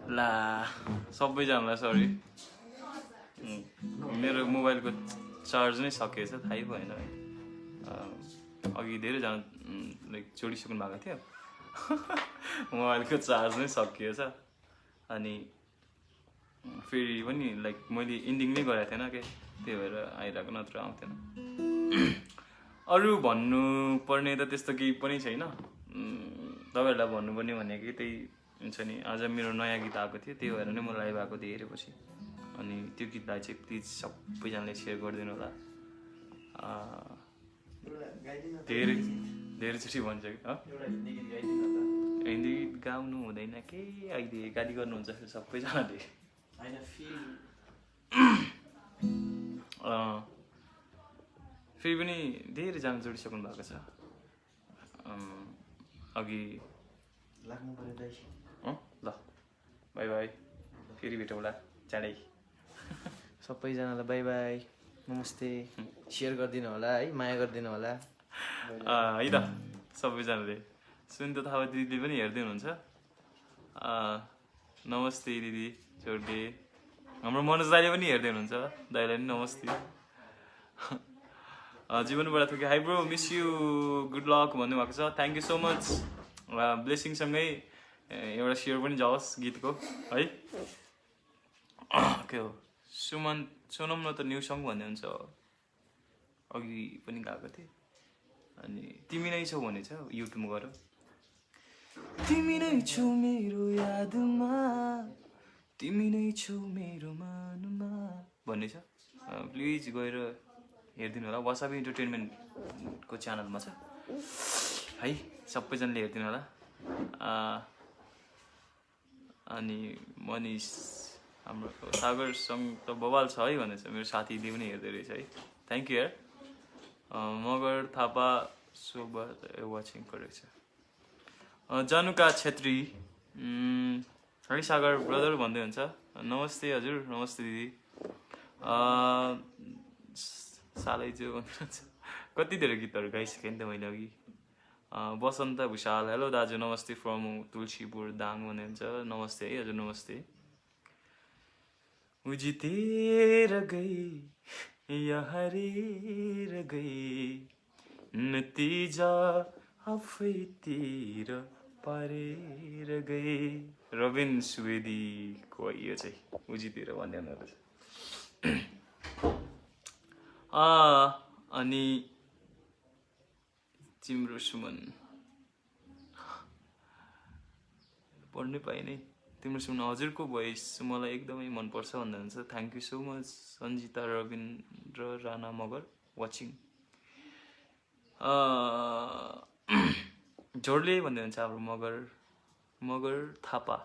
ला सबैजनालाई सरी मेरो मोबाइलको चार्ज नै सकिएछ थाहै भएन है अघि धेरैजना लाइक जोडिसक्नु भएको थियो मोबाइलको चार्ज नै सकिएछ अनि फेरि पनि लाइक मैले इन्डिङ नै गरेको थिएन के त्यही भएर आइरहेको नत्र आउँथेन अरू भन्नुपर्ने त त्यस्तो केही पनि छैन तपाईँहरूलाई भन्नुपर्ने भनेको त्यही हुन्छ नि आज मेरो नयाँ गीत आएको थियो त्यही भएर नै म लाइभ आएको धेरैपछि अनि त्यो गीतलाई चाहिँ प्लिज सबैजनाले सेयर गरिदिनु होला धेरैचोटि भन्छ कि हिन्दी गीत गाउनु हुँदैन के अहिले गाली गर्नुहुन्छ सबैजनाले फेरि पनि धेरैजना जोडिसक्नु भएको छ अघि ल बाई बाई फेरि भेटौँला चाँडै सबैजनालाई बाई बाई नमस्ते सेयर गरिदिनु होला है माया गरिदिनु होला है त सबैजनाले सुनिता थापा दिदीले पनि हेर्दै हुनुहुन्छ नमस्ते दिदी छोड्दे हाम्रो मनोज दाइले पनि हेर्दै हुनुहुन्छ दाइलाई पनि नमस्ते जीवनबाट थोकै hi bro miss you good luck भन्नुभएको छ थ्याङ्क यू सो मच ब्लेसिङसँगै एउटा सेयर पनि जाओस् गीतको है के हो सोनम न त न्यु सङ भन्ने हुन्छ अघि पनि गएको थिएँ अनि तिमी नै छौ भनेछ युट्युबमा गएर तिमी नै छौ मेरो यादमा तिमी नै छौ मेरो मनमा भन्ने छ प्लिज गएर हेरिदिनु होला वासाबी इन्टरटेनमेन्टको च्यानलमा छ है सबैजनाले हेरिदिनु होला अनि मनिष हाम्रो सागरसँग त बवाल छ है भनेछ मेरो साथीले पनि हेर्दै रहेछ है थ्याङ्क यू यार मगर थापा शोभा वाचिङ करेको छ जानुका छेत्री है सागर ब्रदर भन्दै हुन्छ नमस्ते हजुर नमस्ते दिदी सालै जो भन्नुहुन्छ कति धेरै गीतहरू गाइसकेँ नि त मैले अघि बसन्त भुषाल हेलो दाजु नमस्ते फ्रम तुलसीपुर दाङ भन्नुहुन्छ नमस्ते है हजुर नमस्ते उजितेर गई या हरेर गई नतिजा आफैतिर पारेर गई रबिन सुवेदीको यो चाहिँ उजितेर भन्ने हुँदो अनि तिम्रो सुमन पढ्नै पाइनै तिम्रो सुमन हजुरको भोइस मलाई एकदमै मनपर्छ भन्नुहुन्छ thank you so much Sanjita Rabindra Rana Magar watching झोडले भन्दै हुन्छ हाम्रो मगर थापा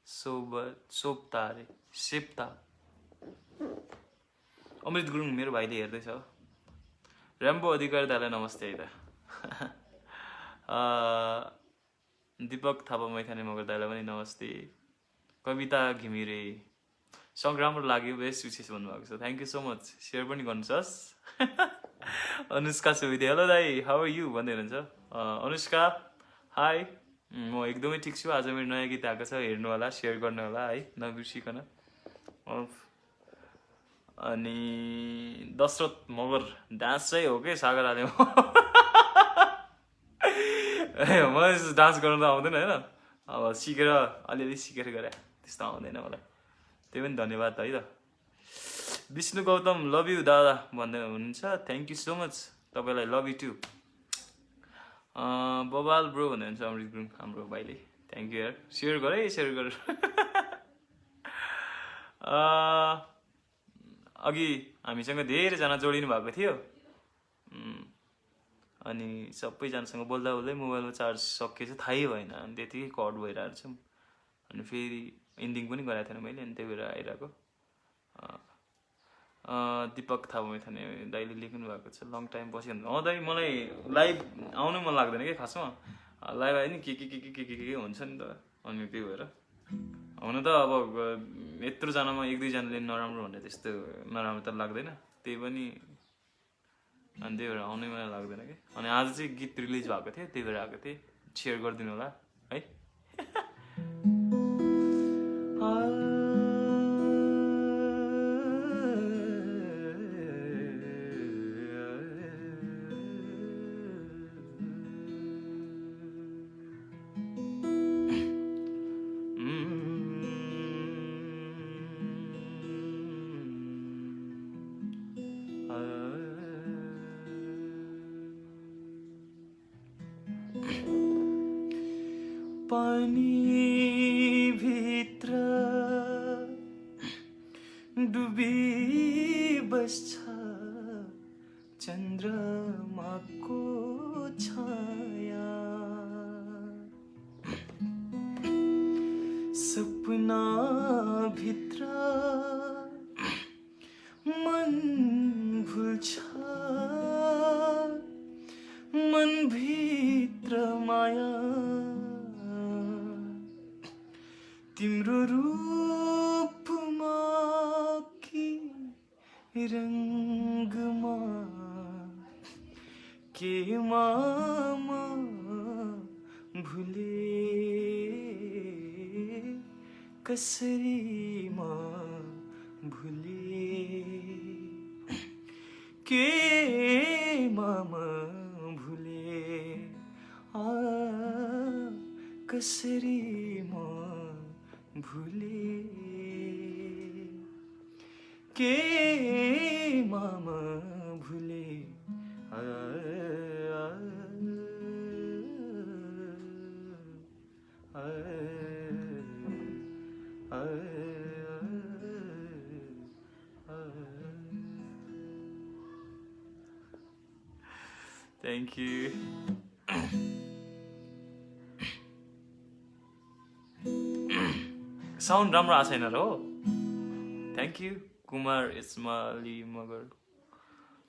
सोप्ता अरे सेप्ता अमृत गुरुङ मेरो भाइले हेर्दैछ र्याम्बो अधिकारी दालाई नमस्ते है त दीपक थापा मैथाने मगर दाइलाई पनि नमस्ते कविता घिमिरे सङ राम्रो लाग्यो बेस्ट विशेष भन्नुभएको छ thank you so much share पनि गर्नुहोस् अनुष्का सुविधे हेलो दाई हाउ आर यु भन्दै हुनुहुन्छ अनुष्का हाई म एकदमै ठिक छु आज मेरो नयाँ गीत आएको छ हेर्नु होला सेयर गर्नु होला है नबिर्सिकन अनि दशरथ मगर डान्स चाहिँ हो कि सागर आले मलाई डान्स गर्नु त आउँदैन होइन अब सिकेर अलिअलि सिकेर गरे त्यस्तो आउँदैन मलाई त्यही पनि धन्यवाद है त विष्णु गौतम लभ यु दादा भन्दै हुनुहुन्छ थ्याङ्क यू सो मच तपाईँलाई लभ यु टु बबाल ब्रो भन्दै हुन्छ अमृत गुरुङ हाम्रो भाइले थ्याङ्क यू यार सेयर गर है सेयर गर अघि हामीसँग धेरैजना जोडिनु भएको थियो अनि सबैजनासँग बोल्दा बोल्दै मोबाइलमा चार्ज सकिएछ थाहै भएन अनि त्यतिकै कट भइरहेको छौँ अनि फेरि इन्डिङ पनि गराएको थिएन मैले अनि त्यही भएर आइरहेको दीपक थापा मैथाने दाइले लेख्नु भएको छ लङ टाइम पछि दाइ मलाई लाइभ आउनु मन लाग्दैन कि खासमा लाइभ आयो नि के हुन्छ नि त अनि त्यही भएर हुन त अब यत्रोजनामा एक दुईजनाले नराम्रो भन्ने त्यस्तो नराम्रो त लाग्दैन त्यही पनि अनि त्यही भएर आउनै मलाई लाग्दैन कि अनि आज चाहिँ गीत रिलिज भएको थियो त्यही भएर आएको थिएँ सेयर गरिदिनु होला है पनि भित्र डुबी बस्छ चन्द्रमाको छाया सपना भित्र मन भुल्छ मन भित्र माया तिम्रो रूपमा कि रङ्गमा के मामा भुले कसरी म भुले के मामा भुले कसरी म भुले के मामा भुले Thank you. साउन्ड राम्रो आएको छैन र हो thank you Kumar Ismali Magar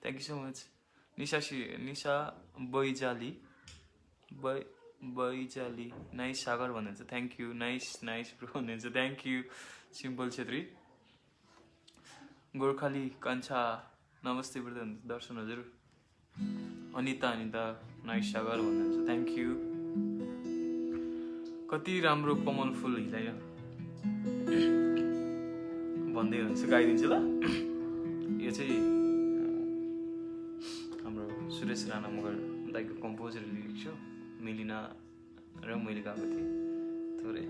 thank you so much Nisha Baijali Baijali nice Sagar भन्नुहुन्छ थ्याङ्क यू नाइस ब्रो भन्नुहुन्छ thank you simple Chhetri Gorkhali Kanchha नमस्ते ब्रदर दर्शन हजुर अनिता नाइस सागर भन्नुहुन्छ थ्याङ्क यू कति राम्रो कमल फुल हिलायो भन्दै हुनुहुन्छ गाइदिन्छु ल यो चाहिँ हाम्रो सुरेश राणा मगर दाइको कम्पोजर लिरिक्स हो मिलिना र मैले गाएको थिएँ थोरै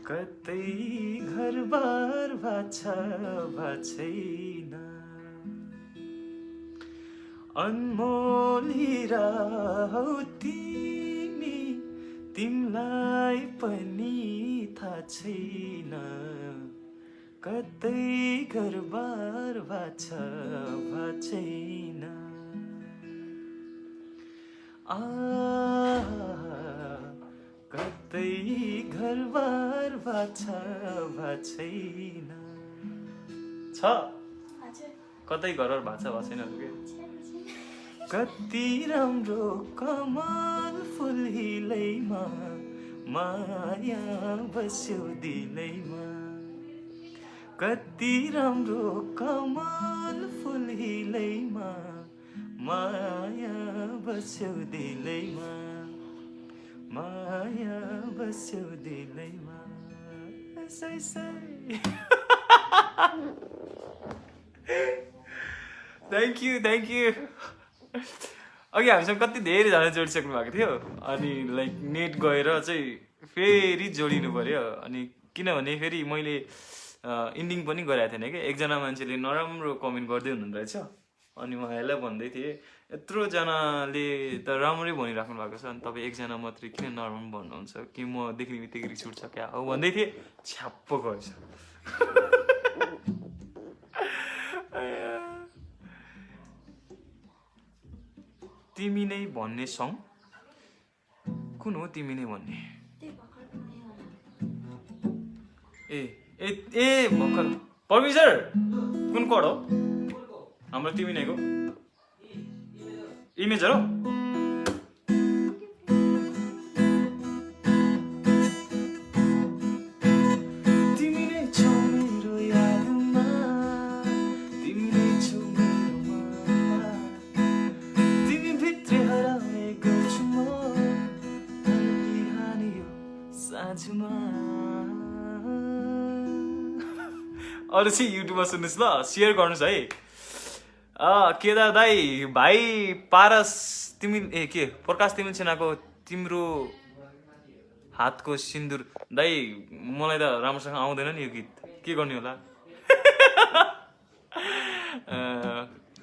कतै घरबार छैन अनमोल हिरा हौ तिमी तिमलाई पनि थाहा छैन कतै घरबार छैन कतै घरबार छैन छ कतै घरबार भएको छैन के कति राम्रो कमल फुल हिलैमा माया बस्यो दिलैमा कति राम्रो कमल फुल हिलैमा माया बस्यो दिलैमा माया बस्यो दिलैमा थ्याङ्क यू अघि हामीसँग कति धेरैजना जोडिसक्नु भएको थियो अनि लाइक नेट गएर चाहिँ फेरि जोडिनु पर्यो अनि किनभने फेरि मैले इन्डिङ पनि गराएको थिएन कि एकजना मान्छेले नराम्रो कमेन्ट गर्दै हुनुहुँदो रहेछ अनि म यसलाई भन्दै थिएँ यत्रोजनाले त राम्रै भनिराख्नु भएको छ अनि तपाईँ एकजना मात्रै किन नराम्रो भन्नुहुन्छ कि म देख्ने बित्तिकै रिस उठ्छ क्या हो भन्दै थिएँ छ्याप्प गएछ तिमी नै भन्ने सङ कुन हो तिमी नै भन्ने ए भर्खर परमी सर कुन कड हो हाम्रो तिमी नैको इमेजहरू तिमी नै छौ मेरो यादमा तिमी नै छौ मेरो मनमा तिमी भित्रै हराएको छु म बिहानी यो साँझमा अरू चाहिँ युट्युबमा सुन्नुहोस् ल सेयर गर्नुहोस् है केदार दाई भाइ पारस तिमी के प्रकाश तिमी सेनाको तिम्रो हातको सिन्दुर दाई मलाई त राम्रोसँग आउँदैन नि यो गीत के गर्ने होला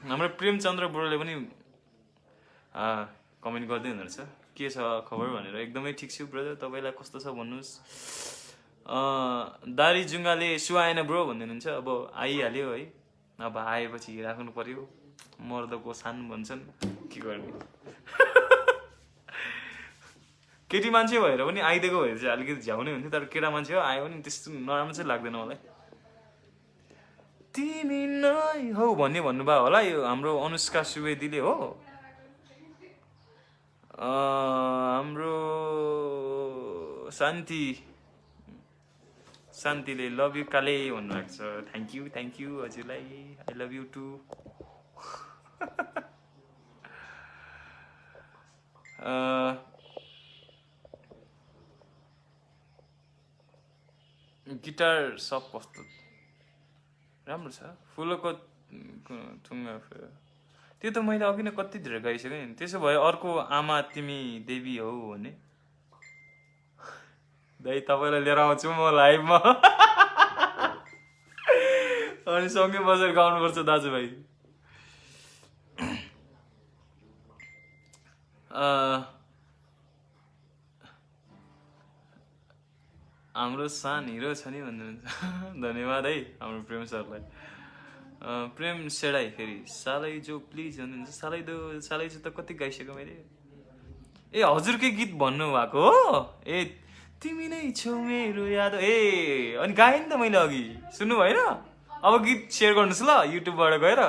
हाम्रो प्रेमचन्द्र बुढोले पनि कमेन्ट गर्दै हुनुहुन्छ के छ खबर भनेर। एकदमै ठिक छु ब्रदर, तपाईँलाई कस्तो छ भन्नुहोस्। दारी जुङ्गाले सुहाएन ब्रो भन्दै हुनुहुन्छ। अब आइहाल्यो है, अब आएपछि राख्नु पर्यो, मर्दको सान भन्छन्, के गर्ने। केटी मान्छे भएर पनि आइदिएको भएर चाहिँ अलिकति झ्याउने हुन्थ्यो, तर केटा मान्छे हो आयो भने त्यस्तो नराम्रो चाहिँ लाग्दैन मलाई। तिमी नै हौ भन्ने भन्नुभयो होला, यो हाम्रो अनुष्का सुवेदीले हो। हाम्रो शान्तिले लभ यु काले भन्नुभएको छ। थ्याङ्क यू हजुरलाई, I love you too. Guitar सब कस्तो राम्रो छ। फुलको थुङ्गा त्यो त मैले अघि नै कति धेरै गाइसकेँ नि। त्यसो भए अर्को आमा तिमी देवी हौ भने दाइ तपाईँलाई लिएर आउँछु म लाइभमा। अनि सँगै बसेर गाउनुपर्छ दाजुभाइ। हाम्रो सान हिरो छ नि भन्नुहुन्छ। धन्यवाद है हाम्रो प्रेम सरलाई। प्रेम सेडाई फेरि सालै जो प्लिज भन्नुहुन्छ। सालै जो त कति गाइसक्यो मैले। ए हजुरकै गीत भन्नुभएको हो। ए तिमी नै छौ मेरो याद। ए अनि गाएँ नि त मैले अघि, सुन्नु भएन? अब गीत सेयर गर्नुहोस् ल युट्युबबाट गएर।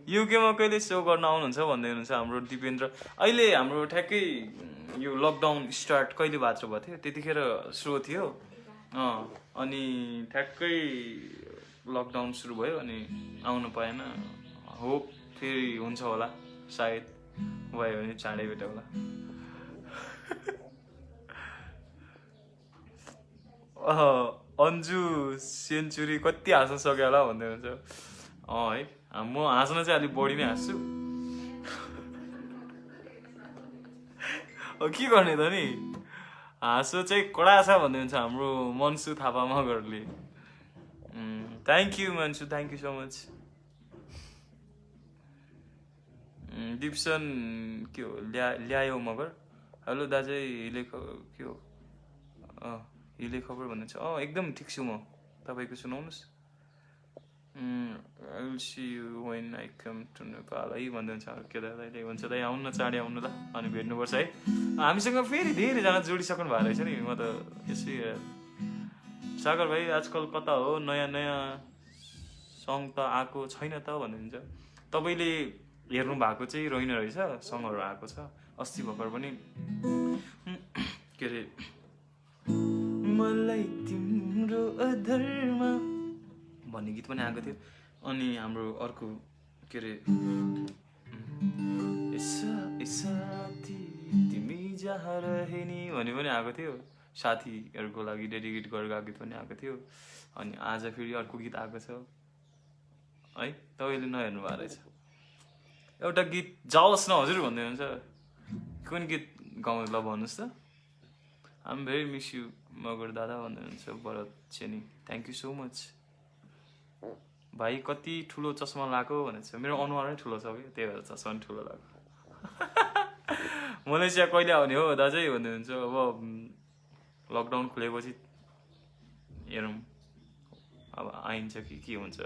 युकेमा कहिले सो गर्न आउनुहुन्छ भन्दै हुनुहुन्छ हाम्रो दिपेन्द्र। अहिले हाम्रो ठ्याक्कै यो लकडाउन स्टार्ट कहिले भएको थियो, त्यतिखेर सो थियो। अनि ठ्याक्कै लकडाउन सुरु भयो अनि आउनु पाएन। होप फेरि हुन्छ होला, सायद भयो भने चाँडै भेट होला। अन्जु सेन्चुरी कति हाँस्न सक्यो होला भन्दै हुन्छ। है म हाँस्न चाहिँ अलिक बढी नै हाँस्छु। के गर्ने त नि, हाँसो चाहिँ कडा छ भन्दै हुन्छ हाम्रो मन्सु थापा मगरले। Thank you Mansu, thank you so much. Dipson के हो ल्यायो मगर। हेलो दाजु हिले के हो हिले खबर भन्नुहुन्छ। एकदम ठिक छु म, तपाईँको सुनाउनुहोस्। I will see you when I come to Nepal है भन्दै हुन्छ केदार दाइले। हुन्छ दाइ आउनु न, चाँडै आउनु ल, अनि भेट्नुपर्छ है। हामीसँग फेरि धेरैजना जोडिसक्नु भएको रहेछ नि। म त यसै सागर भाइ आजकल कता हो, नयाँ सङ त आएको छैन त भन्नुहुन्छ। तपाईँले हेर्नु भएको चाहिँ रहेन रहेछ, सङहरू आएको छ अस्ति भर्खर पनि। के अरे मलाई तिम्रो अधरमा भन्ने गीत पनि आएको थियो। अनि हाम्रो अर्को के अरे साथी तिमी जहाँ रहे नि भन्ने पनि आएको थियो। साथीहरूको लागि डेडिकेट गरेर गीत पनि आएको थियो। अनि आज फेरि अर्को गीत आएको छ है, तपाईँले नहेर्नु भएको रहेछ। एउटा गीत जाओस् न हजुर भन्दै हुन्छ। कुन गीत गाउँ ल भन्नुहोस् त। आम भेरी मिस यु मगर दादा भन्दै हुन्छ भरत चेनी। थ्याङ्क यू सो मच भाइ। कति ठुलो चस्मा लगाएको भनेको छ। मेरो अनुहार नै ठुलो छ कि, त्यही भएर चस्मा पनि ठुलो लगाएको। मलेसिया कहिले आउने हो दाजु भन्दै हुन्छ। अब लकडाउन खुलेपछि हेरौँ अब आइन्छ कि के हुन्छ।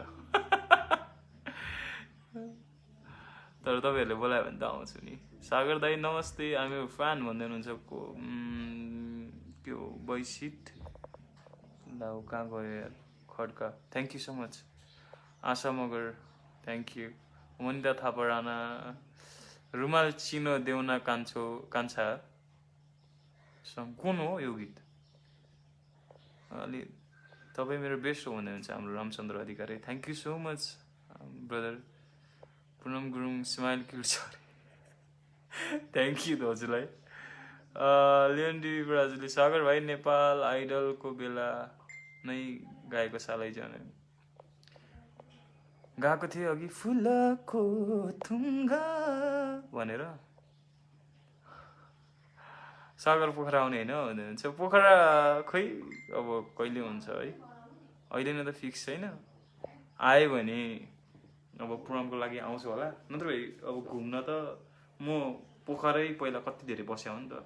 तर तपाईँहरूले बोलायो भने त आउँछु नि। सागर दाई नमस्ते, हामी फ्यान भन्दै हुनुहुन्छ। के हो बैसित ल कहाँ गयो यार Khadka. Thank you so much. Asha Magar thank you. Vanita Thapa Rana. रुमाल चिनो देउना कान्छा कुन हो यो गीत? अलि तपाईँ मेरो बेस्ट हो भन्दै हुन्छ हाम्रो Ramchandra Adhikari. Thank you so much brother. Punam Gurung smile kill sorry. Thank you हजुरलाई। लियोन डिभी ब्राजिली। सागर भाइ नेपाल आइडलको बेला नै गाएको सालैजना गएको थिएँ अघि फुलको थुङ्गा भनेर। सागर पोखरा आउने होइन भन्दै हुन्छ। पोखरा खै अब कहिले हुन्छ है, अहिले नै त फिक्स छैन। आयो भने अब प्रोग्रामको लागि आउँछु होला, नत्र अब घुम्न त म पोखरै पहिला कति धेरै बस्या हो नि त।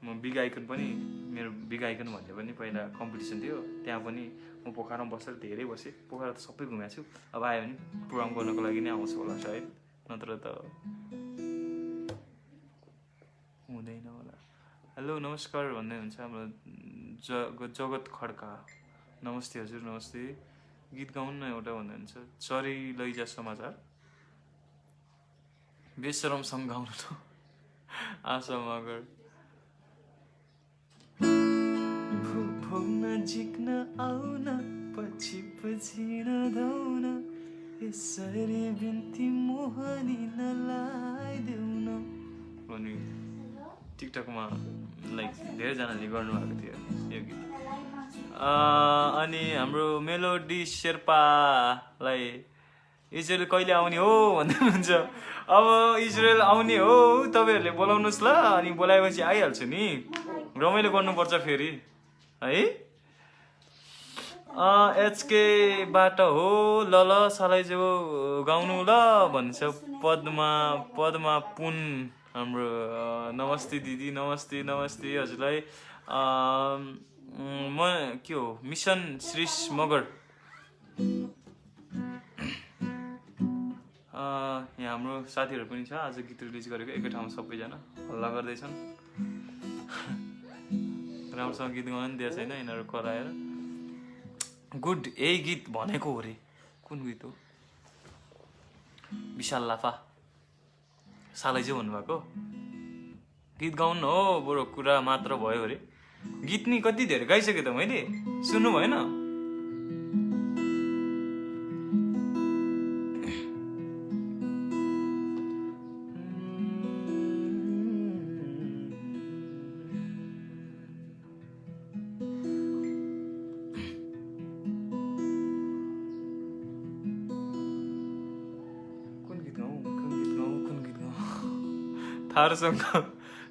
म बिग आइकन पनि, मेरो बिग आइकन भन्ने पनि पहिला कम्पिटिसन थियो, त्यहाँ पनि म पोखरामा बसेर धेरै बसेँ। पोखरा त सबै घुमेको छु, अब आयो भने प्रोग्राम गर्नको लागि नै आउँछु होला सायद, नत्र त हुँदैन होला। हेलो नमस्कार भन्दै हुन्छ हाम्रो जगत खड्का, नमस्ते हजुर नमस्ते। गीत गाउनु न एउटा भन्दै हुन्छ। चरी लैजा समाचार, बेसरमसँग गाउनु त। आशा मगर भो नजिक आउन, पछि पछि नधाउन, यसरी बिन्ती मोहनी नलाइदेउन भन्ने टिकटकमा लाइक धेरैजनाले गर्नुभएको थियो यो गीत। अनि हाम्रो मेलोडी शेर्पालाई इजरायल कहिले आउने हो भन्दै हुनुहुन्छ। अब इजरायल आउने हो तपाईँहरूले बोलाउनुहोस् ल, अनि बोलाएपछि आइहाल्छु नि, रमाइलो गर्नुपर्छ फेरि है। एचकेबाट हो, ल ल सालाइजो गाउनु ल भन्छ पद्मा पुन हाम्रो। नमस्ते दिदी, नमस्ते नमस्ते हजुरलाई। म के हो मिसन श्रीष मगर, यहाँ हाम्रो साथीहरू पनि छ। आज गीत रिलिज गरेको एकै ठाउँमा सबैजना हल्ला गर्दैछन्। राम्रोसँग गीत गाउन पनि दिएको छैन यिनीहरू कराएर। गुड, यही गीत भनेको हो रे। कुन गीत हो? विशाल लाफा सालैजो भन्नुभएको गीत गाउनु हो, बरु कुरा मात्र भयो अरे। गीत नि कति धेरै गाइसकेँ त मैले, सुन्नु भएन?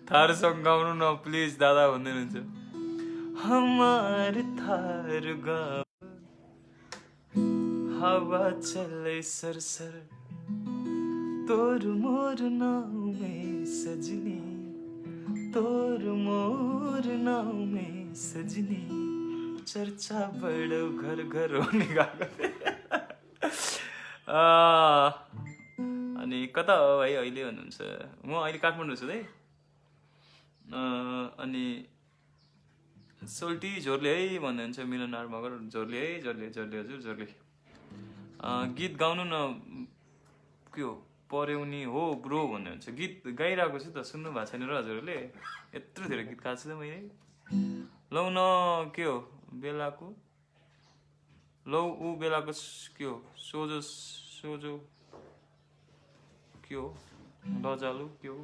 थारूसँग गाउनु न प्लिज दादा भन्दै हुनुहुन्छ। हमार थारू गाउँ हावा चले सरसर, तोर मोर नाम में सजनी, तोर मोर नाम में सजनी, चर्चा बडो घर घर होने गएको। अनि कता हो भाइ अहिले भन्नुहुन्छ? म अहिले काठमाडौँ छु है। अनि सोल्टी झोर्ले है भन्नुहुन्छ मिलनहार मगर। झोर्ले है, झोर्ले झोर्ले हजुर झोर्ले। गीत गाउनु न के हो पर्याउनी हो ब्रो भन्नुहुन्छ। गीत गाइरहेको छु त, सुन्नु भएको छैन र हजुरहरूले? यत्रो धेरै गीत गाएको छु त मैले। लौ न के हो बेलाको, लौ ऊ बेलाको के हो सोझो सोझो के हो लजालु के हो।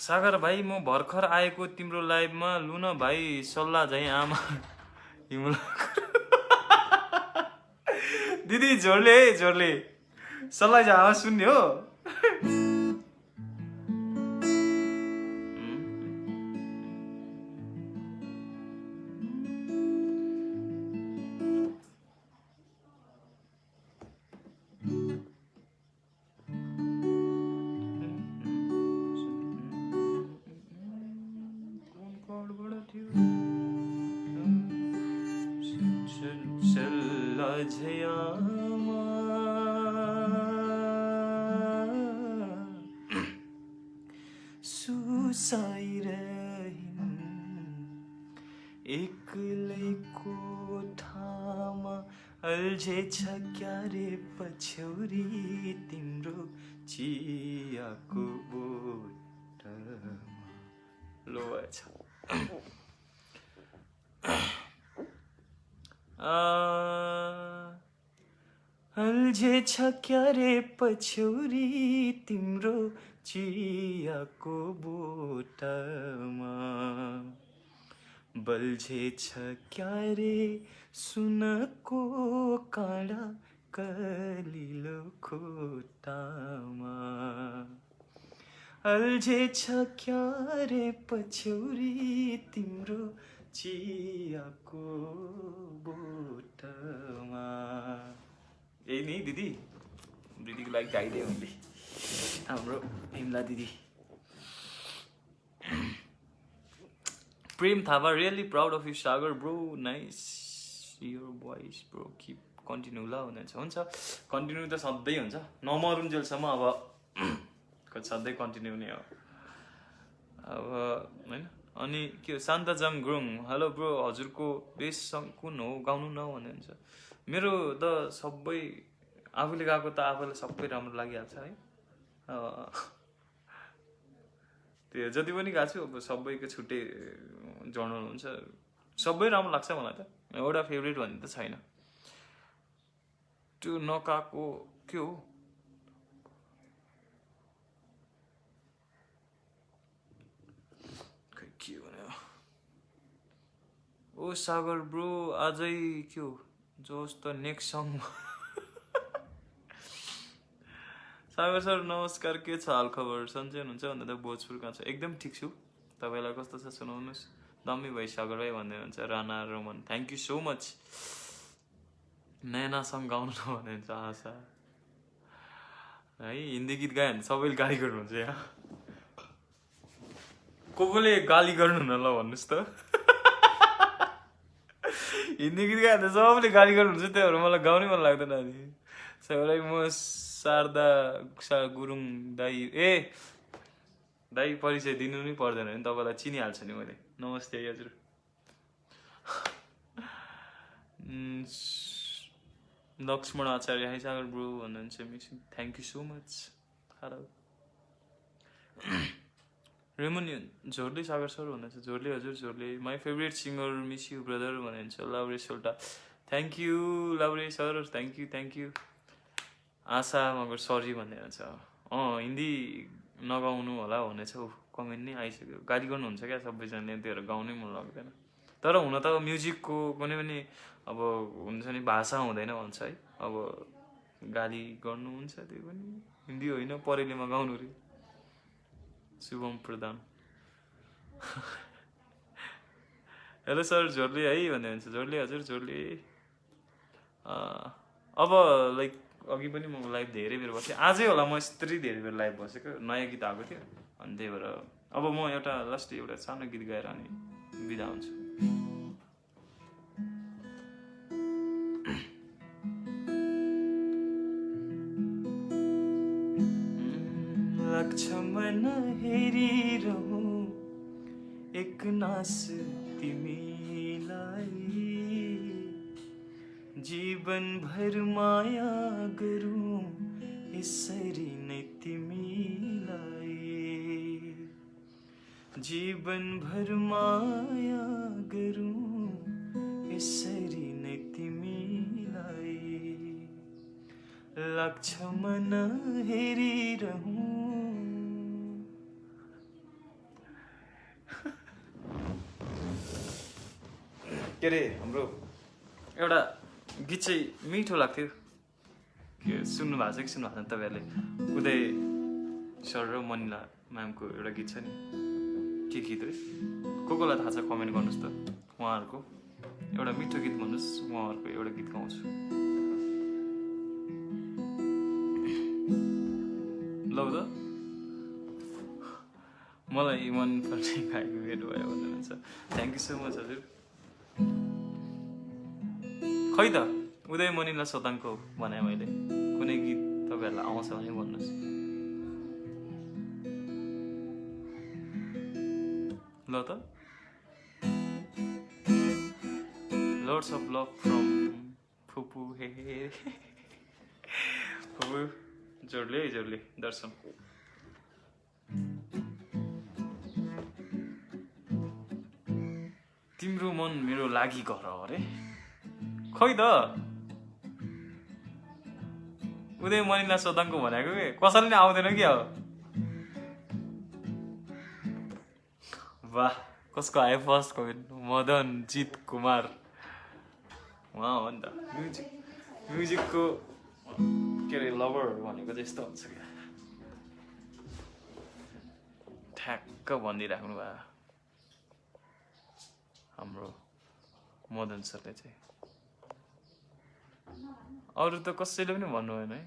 सागर भाइ म भर्खर आएको तिम्रो लाइभमा, लु न भाइ सल्लाह झै आमा हिमुला। दिदी झोर्ले है झोर्ले, सल्लाह झै आमा सुन्ने हो। एक्लै कोठामा अल्झेछ क्या रे पछ्यौरी, तिम्रो चियाको बोतलमा। लो भएछ। अल्झेछ क्या रे पछ्यौरी, तिम्रो चियाको बोतलमा। बल्झेछ क्या रे सुनको काँडा कलिलो खुट्टामा। अल्झेछ क्या रे पछ्यौरी, तिम्रो चियाको बोटमा। यही नि दिदी, दिदीको लागि गाइदियो मैले हाम्रो हिमला दिदी। प्रेम Thapa, really proud of you Sagar bro, nice your voice bro, keep continue ल हुनुहुन्छ। हुन्छ कन्टिन्यू त सधैँ हुन्छ, नमरुन्जेलसम्म अब सधैँ कन्टिन्यू नै हो अब होइन। अनि के हो शान्तजङ गुरुङ, हेलो ब्रो, हजुरको बेस्ट सङ कुन हो, गाउनु न भन्नुहुन्छ। मेरो त सबै आफूले गाएको त आफूलाई सबै राम्रो लागिहाल्छ है। त्यो जति पनि गएको छु अब सबैको छुट्टै जर्नल हुन्छ, सबै राम्रो लाग्छ मलाई त, एउटा फेभरेट भन्ने त छैन। त्यो नकाको के हो, के भन्यो ओ सागर ब्रो, अझै के हो जोस् त नेक्स्ट सङ। सागर सर नमस्कार, के छ हाल खबर, सन्चै हुनुहुन्छ भन्दा त भोजपुर कहाँ छ, एकदम ठिक छु, तपाईँलाई कस्तो छ सुनाउनुहोस्। दामी भाइ सागर भाइ भन्दै हुनुहुन्छ। Rana Roman, thank you so much. नयाँ सङ गाउनु न भन्नुहुन्छ आशा है। हिन्दी गीत गायो भने सबैले गाली गर्नुहुन्छ यहाँ, कोले गाली गर्नु न ल भन्नुहोस् त। हिन्दी गीत गायो भने सबैले गाली गर्नुहुन्छ, त्यही भएर मलाई गाउनै मन लाग्दैन। अनि सबैलाई म शारदा गुरुङ दाई, ए दाई परिचय दिनु नै पर्दैन भने तपाईँलाई चिनिहाल्छु नि मैले। नमस्ते हजुर। लक्ष्मण आचार्य, हाई सागर ब्रो भन्नुहुन्छ, mixing, thank you so much. Hello रेमन झोर्ले, सागर सर भन्नुहुन्छ, झोर्ले हजुर Jhorle, my favourite singer, miss you brother भन्नुहुन्छ। Laure Solta, thank you Laure sir, thank you thank you. Asha Magar sorry भन्दै हुन्छ। हिन्दी नगाउनु होला भनेछ, कमेन्ट नै आइसक्यो, गाली गर्नुहुन्छ क्या सबैजनाले, त्यो भएर गाउनै मन लाग्दैन। तर हुन त म्युजिकको कुनै पनि अब हुन्छ नि भाषा हुँदैन भन्छ है, अब गाली गर्नुहुन्छ त्यो पनि हिन्दी होइन परेलीमा गाउनु रे। शुभम प्रधान, हेलो सर झोर्ले है भन्दै हुन्छ। झोर्ले हजुर झोर्ले। अब लाइक अघि पनि म लाइभ धेरै बेर बसेँ, आजै होला म यस्तै धेरै बेर लाइभ बसेको, नयाँ गीत आएको थियो अनि त्यही भएर अब म एउटा लास्ट एउटा सानो गीत गाएर अनि बिदा हुन्छु। लक्ष्मण हेरिरहँ एक नास तिमीलाई, जीवन भर माया गरौँ यसरी नै तिमीलाई, जीवन भर माया गरौँ यसरी नै तिमीलाई, लक्ष्मण हेरिरहँ। के अरे हाम्रो एउटा गीत चाहिँ मिठो लाग्थ्यो, के सुन्नु भएको छ कि सुन्नु भएको छैन तपाईँहरूले, उदय सर र मनिला म्यामको एउटा गीत छ नि, के गीत हो कोलाई थाहा छ कमेन्ट गर्नुहोस् त। उहाँहरूको एउटा मिठो गीत भन्नुहोस्, उहाँहरूको एउटा गीत गाउँछु ल त। मलाई मनपर्ने गायक भेट भयो भन्नुहुन्छ, थ्याङ्क यू सो मच हजुर। खै त उदय मनिला सोताङको भने मैले, कुनै गीत तपाईँहरूलाई आउँछ भने भन्नुहोस् ल त। लर्ड्स अफ लभ फ्रम फुपू, हे फुपू जोडले जोडले दर्शन। तिम्रो मन मेरो लागि घर अरे, खै त उदय मनिला सोताङको भनेको के कसैले नै आउँदैन कि अब। वाह कसको आयो फर्स्ट कमेन्ट, मदन जित कुमार, उहाँ हो नि त म्युजिकको के अरे लभर भनेको चाहिँ यस्तो हुन्छ क्या, ठ्याक्क भनिदिइराख्नु भयो। हाम्रो मदन सरले चाहिँ। अरू त कसैले पनि भन्नु भएन है।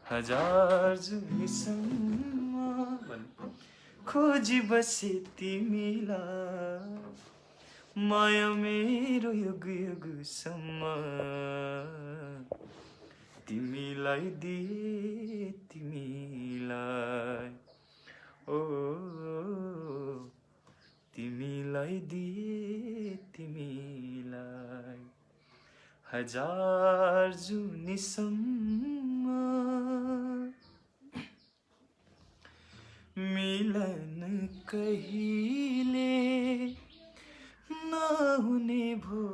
हजार जुनीसम्म खोजी बसे तिमीलाई, माया मेरो युग युगसम्म तिमीलाई दिए तिमीलाई, ओ तिमीलाई दिए तिमीलाई, हजार जुनीसम्म मिलन कहिले नहुने भो,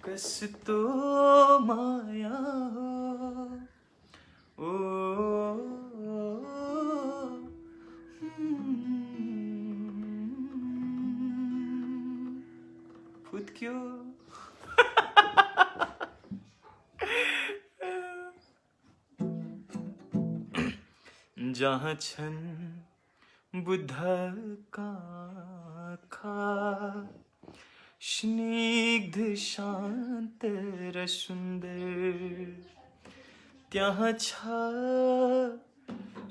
कस्तो माया हो ओ फुत्क्यो। जहाँ छन् बुद्धका आँखा, स्निग्ध शान्त र सुन्दर, त्यहाँ छ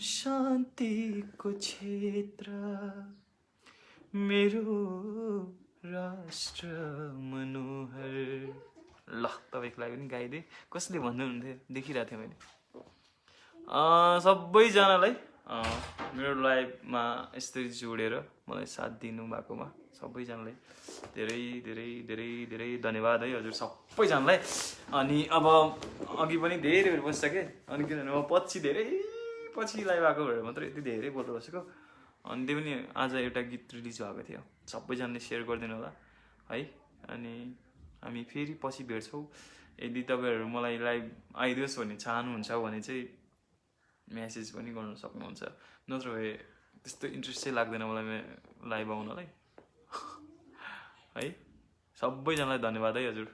शान्तिको क्षेत्र, मेरो राष्ट्र मनोहर। ल तपाईँको लागि पनि गाइदिएँ। कसले भन्नुहुन्थ्यो, देखिरहेको थिएँ मैले। सबैजनालाई मेरो लाइभमा यसरी जोडेर मलाई साथ दिनुभएकोमा सबैजनालाई धेरै धेरै धेरै धेरै धन्यवाद है हजुर सबैजनालाई। अनि अब अघि पनि धेरै बेर बसिसकेँ, अनि किनभने म धेरै पछि लाइभ आएको भएर मात्रै यति धेरै बोल्नु बसेको। अनि त्यो पनि आज एउटा गीत रिलिज भएको थियो, सबैजनाले सेयर गरिदिनु होला है। अनि हामी फेरि पछि भेट्छौँ। यदि तपाईँहरू मलाई लाइभ आइदियोस् भन्ने चाहनुहुन्छ भने चाहिँ मेसेज पनि गर्न सक्नुहुन्छ, नत्र भए त्यस्तो इन्ट्रेस्ट चाहिँ लाग्दैन मलाई लाइभ आउनलाई है। सबैजनालाई धन्यवाद है हजुर,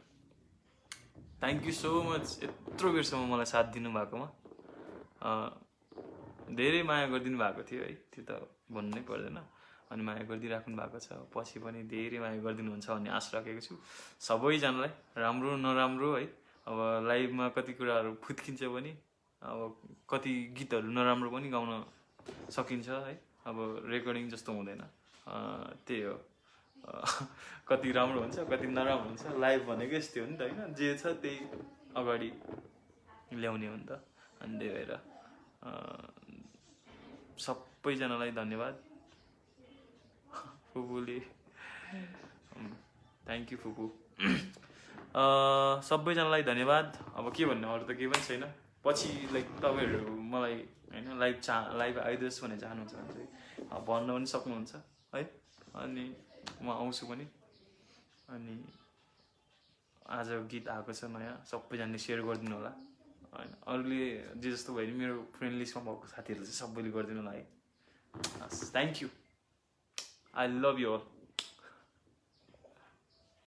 थ्याङ्क यू सो मच यत्रो बेरसम्म मलाई साथ दिनुभएकोमा। धेरै माया गरिदिनु भएको थियो है, त्यो त भन्नै पर्दैन। अनि माया गरिदिइराख्नु भएको छ, पछि पनि धेरै माया गरिदिनुहुन्छ भन्ने आशा राखेको छु सबैजनालाई। राम्रो नराम्रो है, अब लाइभमा कति कुराहरू फुत्किन्छ पनि, अब कति गीतहरू नराम्रो पनि गाउन सकिन्छ है, अब रेकर्डिङ जस्तो हुँदैन। त्यही हो, कति राम्रो हुन्छ कति नराम्रो हुन्छ। लाइभ भनेको यस्तै हो नि त होइन, जे छ त्यही अगाडि ल्याउने हो नि त। अनि त्यही भएर सबैजनालाई धन्यवाद। फुपूले थ्याङ्क यू फुपू। सबैजनालाई धन्यवाद। अब के भन्नु, अरू त केही पनि छैन। पछि लाइक तपाईँहरू मलाई होइन लाइभ आइदियोस् भन्ने चाहनुहुन्छ भने चाहिँ भन्न पनि सक्नुहुन्छ है। अनि म आउँछु पनि। अनि आज गीत आएको छ नयाँ, सबैजनाले सेयर गरिदिनु होला होइन। अरूले जे जस्तो भयो नि, मेरो फ्रेन्ड लिस्टमा भएको साथीहरूले चाहिँ सबैले गरिदिनु होला है। हस्, thank you, I love you all.